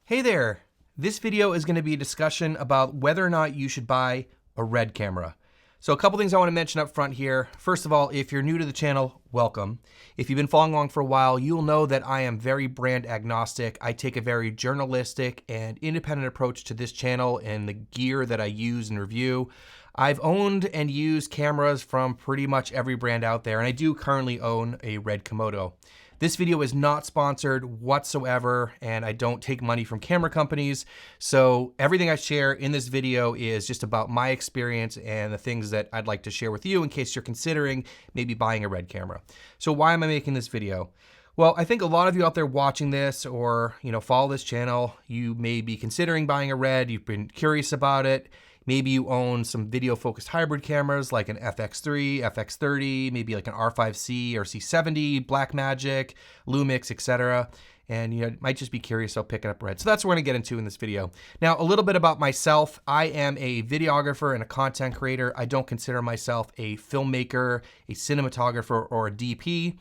Hey there! This video is going to be a discussion about whether or not you should buy a RED camera. So a couple things I want to mention up front here. First of all, if you're new to the channel, welcome. If you've been following along for a while, you'll know that I am very brand agnostic. I take a very journalistic and independent approach to this channel and the gear that I use and review. I've owned and used cameras from pretty much every brand out there, and I do currently own a RED Komodo. This video is not sponsored whatsoever, and I don't take money from camera companies. So everything I share in this video is just about my experience and the things that I'd like to share with you in case you're considering maybe buying a RED camera. So why am I making this video? Well, I think a lot of you out there watching this or follow this channel, you may be considering buying a RED, you've been curious about it. Maybe you own some video-focused hybrid cameras like an FX3, FX30, maybe like an R5C or C70, Blackmagic, Lumix, etc. And you might just be curious about picking up RED. So that's what we're gonna get into in this video. Now, a little bit about myself. I am a videographer and a content creator. I don't consider myself a filmmaker, a cinematographer, or a DP.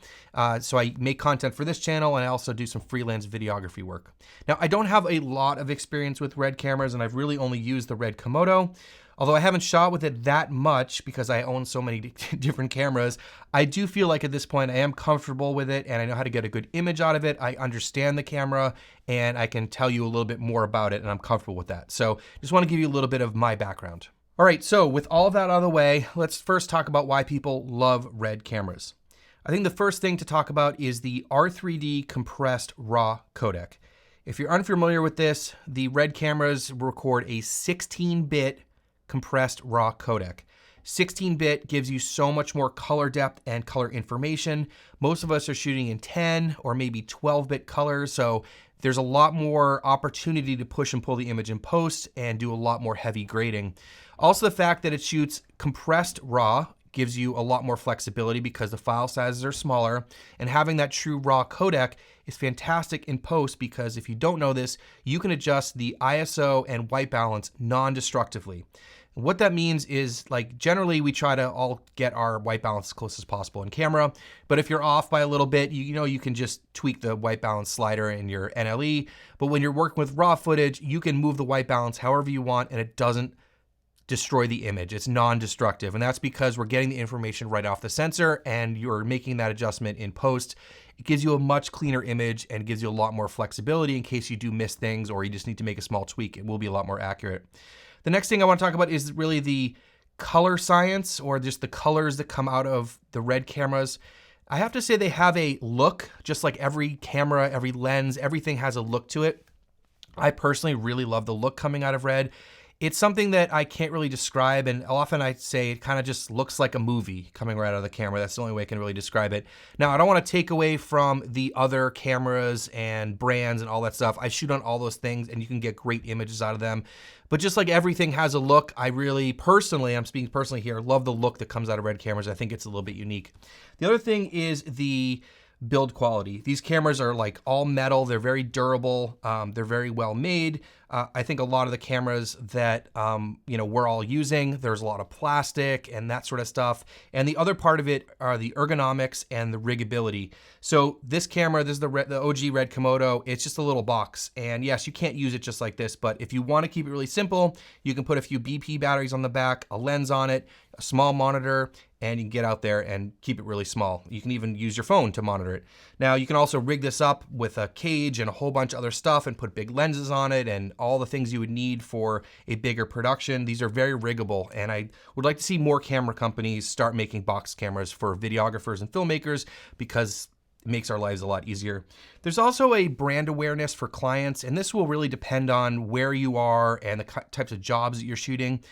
So I make content for this channel, and I also do some freelance videography work. Now, I don't have a lot of experience with RED cameras, and I've really only used the RED Komodo. Although I haven't shot with it that much because I own so many different cameras, I do feel like at this point I am comfortable with it and I know how to get a good image out of it. I understand the camera and I can tell you a little bit more about it, and I'm comfortable with that. So just want to give you a little bit of my background. All right, so with all of that out of the way, let's first talk about why people love RED cameras. I think the first thing to talk about is the R3D compressed RAW codec. If you're unfamiliar with this, the RED cameras record a 16-bit compressed RAW codec. 16-bit gives you so much more color depth and color information. Most of us are shooting in 10 or maybe 12-bit colors, so there's a lot more opportunity to push and pull the image in post and do a lot more heavy grading. Also, the fact that it shoots compressed RAW gives you a lot more flexibility because the file sizes are smaller, and having that true RAW codec is fantastic in post because if you don't know this, you can adjust the ISO and white balance non-destructively. What that means is, like, generally we try to all get our white balance as close as possible in camera, but if you're off by a little bit, you can just tweak the white balance slider in your NLE. But when you're working with raw footage, you can move the white balance however you want and it doesn't destroy the image. It's non-destructive, and that's because we're getting the information right off the sensor and you're making that adjustment in post. It gives you a much cleaner image and gives you a lot more flexibility in case you do miss things or you just need to make a small tweak. It will be a lot more accurate. The next thing I want to talk about is really the color science, or just the colors that come out of the RED cameras. I have to say they have a look, just like every camera, every lens, everything has a look to it. I personally really love the look coming out of RED. It's something that I can't really describe, and often I say it kind of just looks like a movie coming right out of the camera. That's the only way I can really describe it. Now, I don't want to take away from the other cameras and brands and all that stuff. I shoot on all those things, and you can get great images out of them. But just like everything has a look, I really personally, I'm speaking personally here, love the look that comes out of RED cameras. I think it's a little bit unique. The other thing is the build quality. These cameras are like all metal. They're very durable. They're very well made. I think a lot of the cameras that we're all using, there's a lot of plastic and that sort of stuff. And the other part of it are the ergonomics and the riggability. So this camera, this is the OG RED Komodo. It's just a little box. And yes, you can't use it just like this, but if you want to keep it really simple, you can put a few BP batteries on the back, a lens on it, a small monitor, and you can get out there and keep it really small. You can even use your phone to monitor it. Now, you can also rig this up with a cage and a whole bunch of other stuff and put big lenses on it and all the things you would need for a bigger production. These are very riggable, and I would like to see more camera companies start making box cameras for videographers and filmmakers because it makes our lives a lot easier. There's also a brand awareness for clients, and this will really depend on where you are and the types of jobs that you're shooting.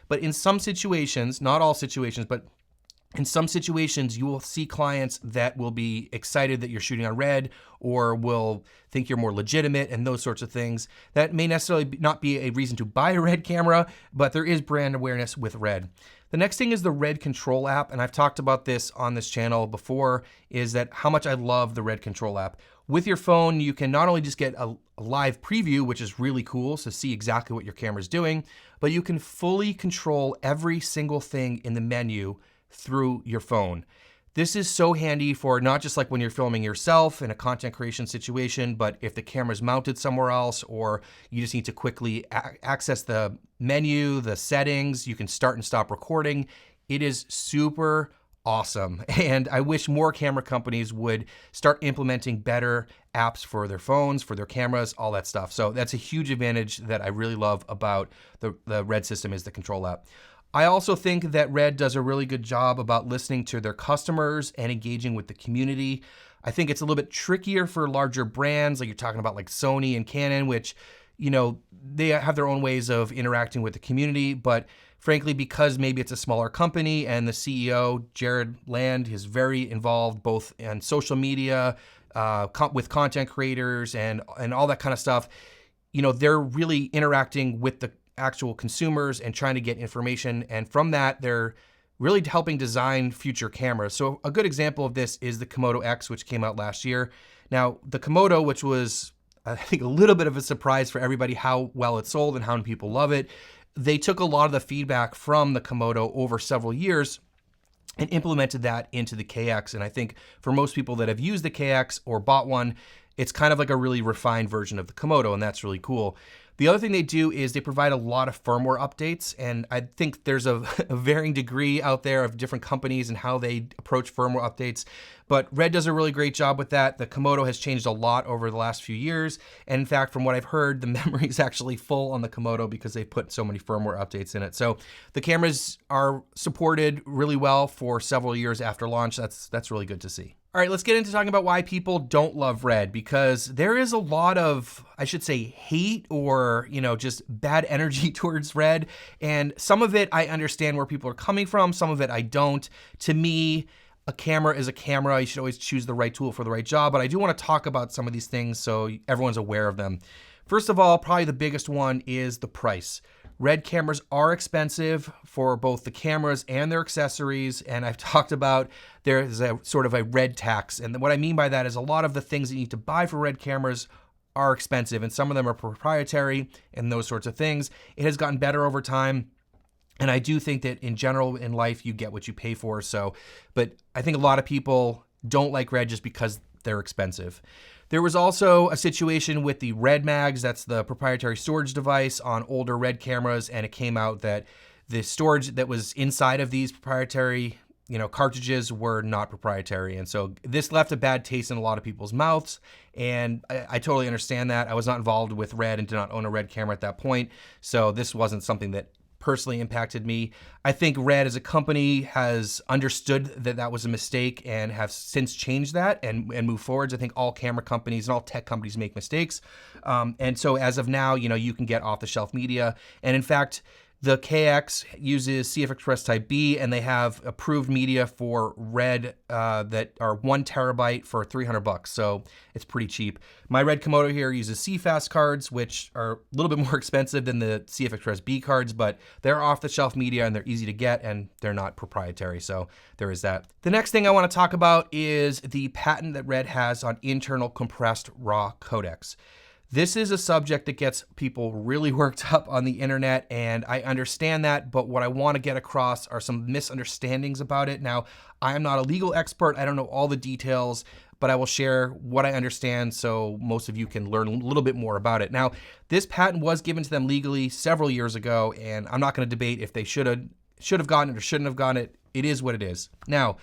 But in some situations, not all situations, but in some situations, you will see clients that will be excited that you're shooting on RED or will think you're more legitimate and those sorts of things. That may necessarily not be a reason to buy a RED camera, but there is brand awareness with RED. The next thing is the RED Control app, and I've talked about this on this channel before, is that how much I love the RED Control app. With your phone, you can not only just get a live preview, which is really cool, so see exactly what your camera is doing, but you can fully control every single thing in the menu through your phone. This is so handy for not just like when you're filming yourself in a content creation situation, but if the camera's mounted somewhere else or you just need to quickly access the menu, the settings, you can start and stop recording. It is super awesome. And I wish more camera companies would start implementing better apps for their phones, for their cameras, all that stuff. So that's a huge advantage that I really love about the RED system, is the control app. I also think that RED does a really good job about listening to their customers and engaging with the community. I think it's a little bit trickier for larger brands, like you're talking about like Sony and Canon, which, you know, they have their own ways of interacting with the community. But frankly, because maybe it's a smaller company and the CEO, Jared Land, is very involved both in social media, with content creators and all that kind of stuff, you know, they're really interacting with the actual consumers and trying to get information. And from that, they're really helping design future cameras. So a good example of this is the Komodo X, which came out last year. Now, the Komodo, which was, I think, a little bit of a surprise for everybody how well it sold and how many people love it, they took a lot of the feedback from the Komodo over several years and implemented that into the KX. And I think for most people that have used the KX or bought one, it's kind of like a really refined version of the Komodo, and that's really cool. The other thing they do is they provide a lot of firmware updates, and I think there's a varying degree out there of different companies and how they approach firmware updates, but RED does a really great job with that. The Komodo has changed a lot over the last few years, and in fact, from what I've heard, the memory is actually full on the Komodo because they put so many firmware updates in it. So the cameras are supported really well for several years after launch. That's really good to see. All right, let's get into talking about why people don't love RED, because there is a lot of, I should say, hate or, you know, just bad energy towards RED. And some of it I understand where people are coming from, some of it I don't. To me, a camera is a camera. You should always choose the right tool for the right job. But I do want to talk about some of these things so everyone's aware of them. First of all, probably the biggest one is the price. RED cameras are expensive for both the cameras and their accessories, and I've talked about there's a sort of a RED tax, and what I mean by that is a lot of the things that you need to buy for RED cameras are expensive, and some of them are proprietary and those sorts of things. It has gotten better over time, and I do think that in general in life you get what you pay for. So, but I think a lot of people don't like RED just because they're expensive. There was also a situation with the RED mags, that's the proprietary storage device on older RED cameras, and it came out that the storage that was inside of these proprietary, you know, cartridges were not proprietary. And so this left a bad taste in a lot of people's mouths, and I totally understand that. I was not involved with RED and did not own a RED camera at that point, so this wasn't something that personally impacted me. I think RED as a company has understood that that was a mistake and have since changed that and move forwards. I think all camera companies and all tech companies make mistakes. And so as of now, you know, you can get off-the-shelf media. And in fact, the KX uses CF Express Type B, and they have approved media for RED that are 1 terabyte for $300. So it's pretty cheap. My RED Komodo here uses CFast cards, which are a little bit more expensive than the CF Express B cards, but they're off-the-shelf media and they're easy to get and they're not proprietary. So there is that. The next thing I want to talk about is the patent that RED has on internal compressed RAW codecs. This is a subject that gets people really worked up on the internet, and I understand that, but what I want to get across are some misunderstandings about it. Now, I am not a legal expert. I don't know all the details, but I will share what I understand so most of you can learn a little bit more about it. Now, this patent was given to them legally several years ago, and I'm not going to debate if they should have gotten it or shouldn't have gotten it. It is what it is. Now,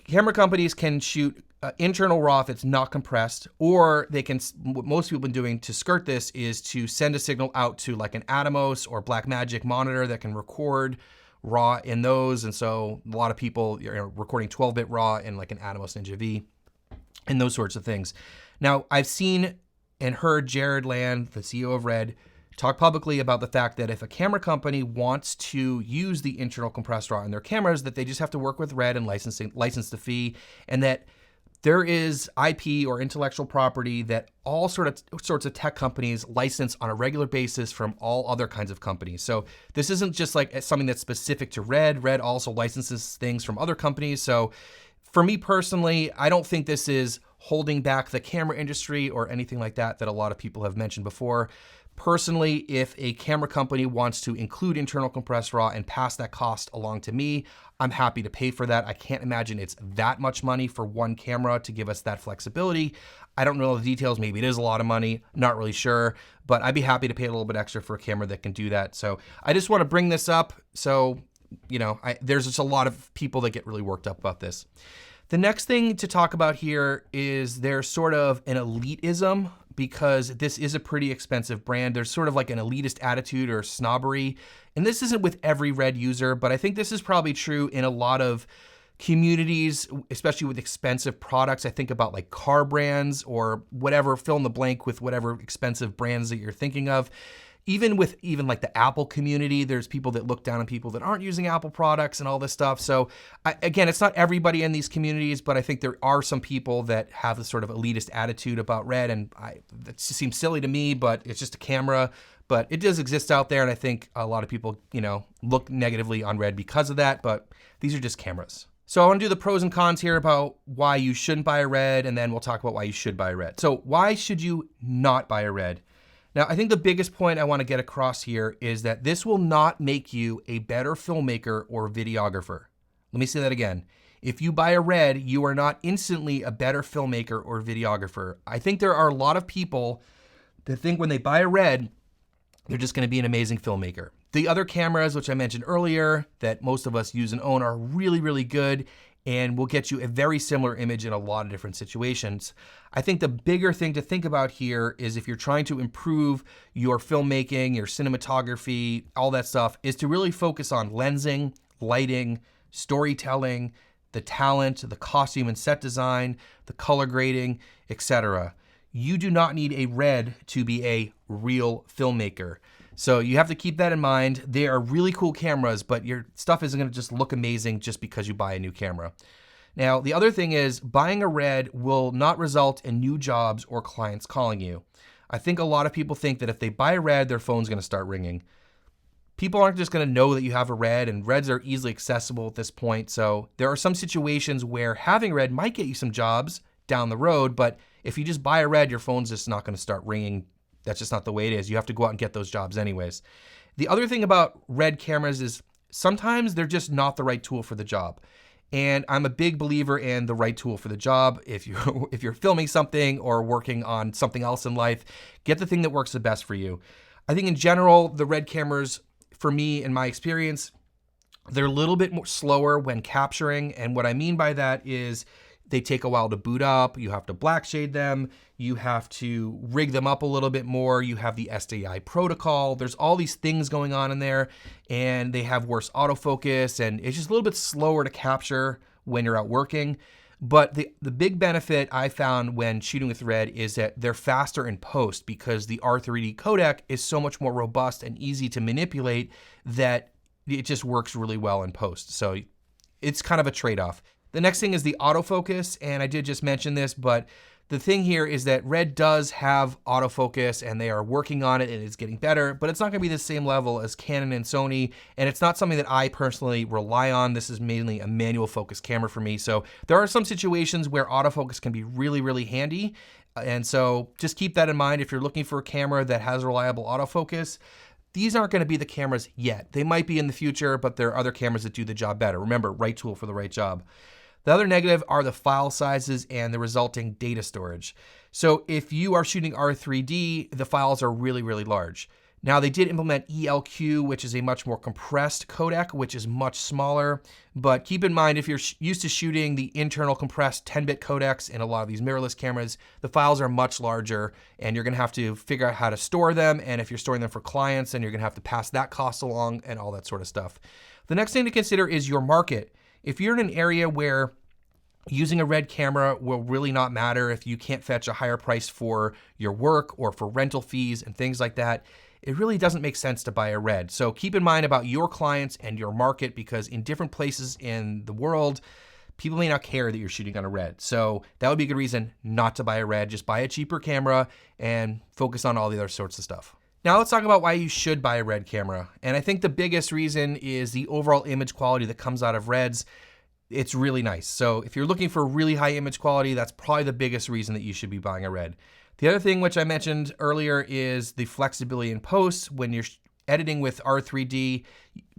camera companies can shoot internal RAW if it's not compressed, or they can, what most people have been doing to skirt this is to send a signal out to like an Atomos or Blackmagic monitor that can record RAW in those. And so a lot of people are recording 12-bit RAW in like an Atomos Ninja V and those sorts of things. Now, I've seen and heard Jared Land, the CEO of RED, talk publicly about the fact that if a camera company wants to use the internal compressed RAW in their cameras, that they just have to work with RED and license the fee, and that there is IP or intellectual property that all sorts of tech companies license on a regular basis from all other kinds of companies. So this isn't just like something that's specific to RED. RED also licenses things from other companies. So for me personally, I don't think this is holding back the camera industry or anything like that a lot of people have mentioned before. Personally, if a camera company wants to include internal compressed RAW and pass that cost along to me, I'm happy to pay for that. I can't imagine it's that much money for one camera to give us that flexibility. I don't know the details. Maybe it is a lot of money. Not really sure, but I'd be happy to pay a little bit extra for a camera that can do that. So I just want to bring this up. So, you know, there's just a lot of people that get really worked up about this. The next thing to talk about here is there's sort of an elitism, because this is a pretty expensive brand. There's sort of like an elitist attitude or snobbery. And this isn't with every RED user, but I think this is probably true in a lot of communities, especially with expensive products. I think about like car brands or whatever, fill in the blank with whatever expensive brands that you're thinking of. Even with like the Apple community, there's people that look down on people that aren't using Apple products and all this stuff. So again, it's not everybody in these communities, but I think there are some people that have this sort of elitist attitude about RED, and that just seems silly to me, but it's just a camera. But it does exist out there, and I think a lot of people, you know, look negatively on RED because of that, but these are just cameras. So I want to do the pros and cons here about why you shouldn't buy a RED, and then we'll talk about why you should buy a RED. So why should you not buy a RED? Now, I think the biggest point I want to get across here is that this will not make you a better filmmaker or videographer. Let me say that again. If you buy a RED, you are not instantly a better filmmaker or videographer. I think there are a lot of people that think when they buy a RED, they're just going to be an amazing filmmaker. The other cameras, which I mentioned earlier, that most of us use and own, are really, really good and will get you a very similar image in a lot of different situations. I think the bigger thing to think about here is if you're trying to improve your filmmaking, your cinematography, all that stuff, is to really focus on lensing, lighting, storytelling, the talent, the costume and set design, the color grading, etc. You do not need a RED to be a real filmmaker. So you have to keep that in mind. They are really cool cameras, but your stuff isn't going to just look amazing just because you buy a new camera. Now, the other thing is buying a RED will not result in new jobs or clients calling you. I think a lot of people think that if they buy a RED, their phone's going to start ringing. People aren't just going to know that you have a RED, and REDs are easily accessible at this point. So there are some situations where having a RED might get you some jobs down the road, but if you just buy a RED, your phone's just not going to start ringing. That's just not the way it is. You have to go out and get those jobs anyways. The other thing about RED cameras is sometimes they're just not the right tool for the job. And I'm a big believer in the right tool for the job. If you're filming something or working on something else in life, get the thing that works the best for you. I think in general, the RED cameras, for me, in my experience, they're a little bit more slower when capturing. And what I mean by that is they take a while to boot up. You have to black shade them. You have to rig them up a little bit more. You have the SDI protocol. There's all these things going on in there, and they have worse autofocus, and it's just a little bit slower to capture when you're out working. But the big benefit I found when shooting with RED is that they're faster in post because the R3D codec is so much more robust and easy to manipulate that it just works really well in post. So it's kind of a trade-off. The next thing is the autofocus, and I did just mention this, but the thing here is that RED does have autofocus and they are working on it and it's getting better, but it's not gonna be the same level as Canon and Sony, and it's not something that I personally rely on. This is mainly a manual focus camera for me. So there are some situations where autofocus can be really, really handy. And so just keep that in mind if you're looking for a camera that has reliable autofocus. These aren't gonna be the cameras yet. They might be in the future, but there are other cameras that do the job better. Remember, right tool for the right job. The other negative are the file sizes and the resulting data storage. So if you are shooting R3D, the files are really, really large. Now they did implement ELQ, which is a much more compressed codec, which is much smaller. But keep in mind, if you're used to shooting the internal compressed 10-bit codecs in a lot of these mirrorless cameras, the files are much larger and you're gonna have to figure out how to store them. And if you're storing them for clients, then you're gonna have to pass that cost along and all that sort of stuff. The next thing to consider is your market. If you're in an area where using a RED camera will really not matter, if you can't fetch a higher price for your work or for rental fees and things like that, it really doesn't make sense to buy a RED. So keep in mind about your clients and your market, because in different places in the world, people may not care that you're shooting on a RED. So that would be a good reason not to buy a RED. Just buy a cheaper camera and focus on all the other sorts of stuff. Now let's talk about why you should buy a RED camera. And I think the biggest reason is the overall image quality that comes out of REDs. it's really nice. So if you're looking for really high image quality, that's probably the biggest reason that you should be buying a RED. The other thing which I mentioned earlier is the flexibility in post. When you're editing with R3D,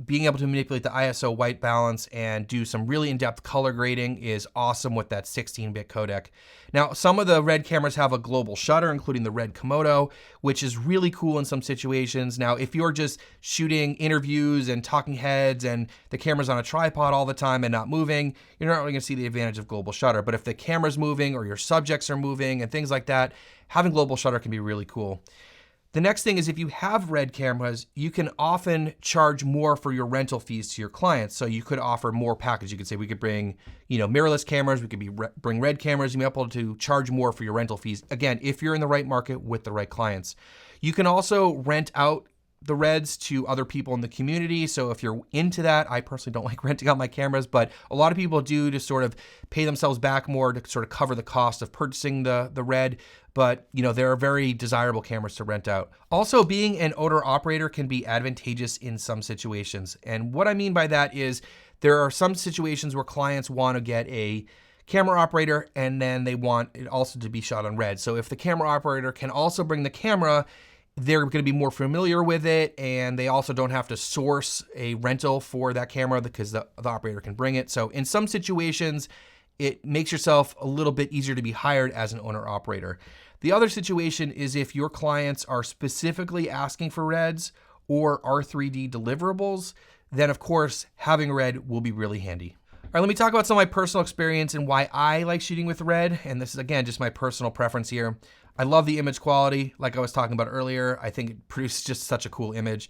being able to manipulate the ISO white balance and do some really in-depth color grading is awesome with that 16-bit codec. Now, some of the RED cameras have a global shutter, including the RED Komodo, which is really cool in some situations. Now, if you're just shooting interviews and talking heads and the camera's on a tripod all the time and not moving, you're not really gonna see the advantage of global shutter. But if the camera's moving or your subjects are moving and things like that, having global shutter can be really cool. The next thing is if you have RED cameras, you can often charge more for your rental fees to your clients. So you could offer more package. You could say we could bring, mirrorless cameras, we could bring RED cameras, you may be able to charge more for your rental fees. Again, if you're in the right market with the right clients. You can also rent out the REDs to other people in the community. So if you're into that, I personally don't like renting out my cameras, but a lot of people do to sort of pay themselves back more to sort of cover the cost of purchasing the RED. But there are very desirable cameras to rent out. Also, being an owner operator can be advantageous in some situations. And what I mean by that is there are some situations where clients want to get a camera operator and then they want it also to be shot on RED. So if the camera operator can also bring the camera, they're going to be more familiar with it, and they also don't have to source a rental for that camera because the operator can bring it. So in some situations, it makes yourself a little bit easier to be hired as an owner operator. The other situation is if your clients are specifically asking for REDs or R3D deliverables, then of course having a RED will be really handy. All right, let me talk about some of my personal experience and why I like shooting with RED. And this is, again, just my personal preference here. I love the image quality, like I was talking about earlier. I think it produces just such a cool image.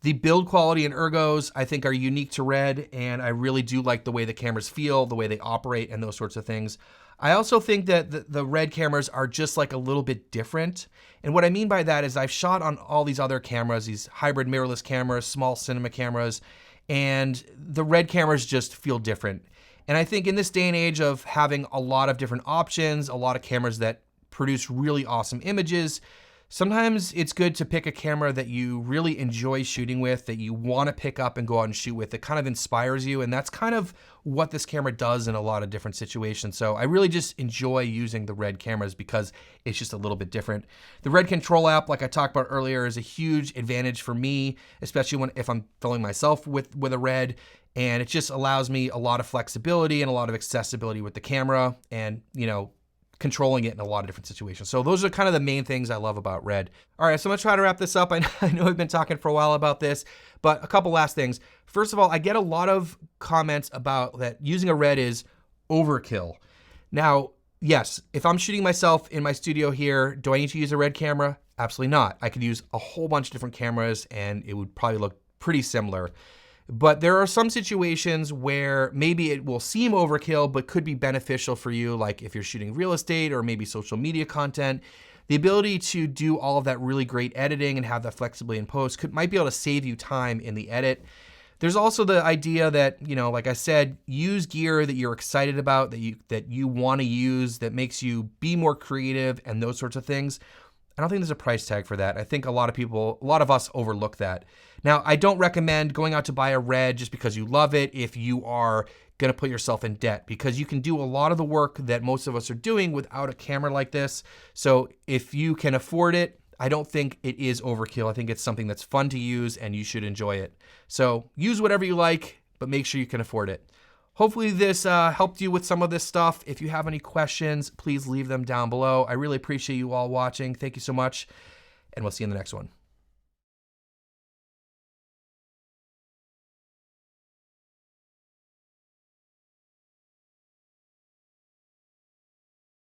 The build quality and ergos, I think, are unique to RED, and I really do like the way the cameras feel, the way they operate, and those sorts of things. I also think that the RED cameras are just like a little bit different. And what I mean by that is I've shot on all these other cameras, these hybrid mirrorless cameras, small cinema cameras, and the RED cameras just feel different. And I think in this day and age of having a lot of different options, a lot of cameras that produce really awesome images, sometimes it's good to pick a camera that you really enjoy shooting with, that you want to pick up and go out and shoot with, that kind of inspires you. And that's kind of what this camera does in a lot of different situations. So I really just enjoy using the RED cameras because it's just a little bit different. The RED control app, like I talked about earlier, is a huge advantage for me, especially if I'm filming myself with a RED. And it just allows me a lot of flexibility and a lot of accessibility with the camera and, controlling it in a lot of different situations. So those are kind of the main things I love about RED. All right, so I'm gonna try to wrap this up. I know I've been talking for a while about this, but a couple last things. First of all, I get a lot of comments about that using a RED is overkill. Now, yes, if I'm shooting myself in my studio here, do I need to use a RED camera? Absolutely not. I could use a whole bunch of different cameras and it would probably look pretty similar. But there are some situations where maybe it will seem overkill, but could be beneficial for you, like if you're shooting real estate or maybe social media content. The ability to do all of that really great editing and have that flexibility in post might be able to save you time in the edit. There's also the idea that, like I said, use gear that you're excited about, that you want to use, that makes you be more creative and those sorts of things. I don't think there's a price tag for that. I think a lot of us overlook that. Now, I don't recommend going out to buy a RED just because you love it if you are gonna put yourself in debt, because you can do a lot of the work that most of us are doing without a camera like this. So if you can afford it, I don't think it is overkill. I think it's something that's fun to use and you should enjoy it. So use whatever you like, but make sure you can afford it. Hopefully this helped you with some of this stuff. If you have any questions, please leave them down below. I really appreciate you all watching. Thank you so much, and we'll see you in the next one.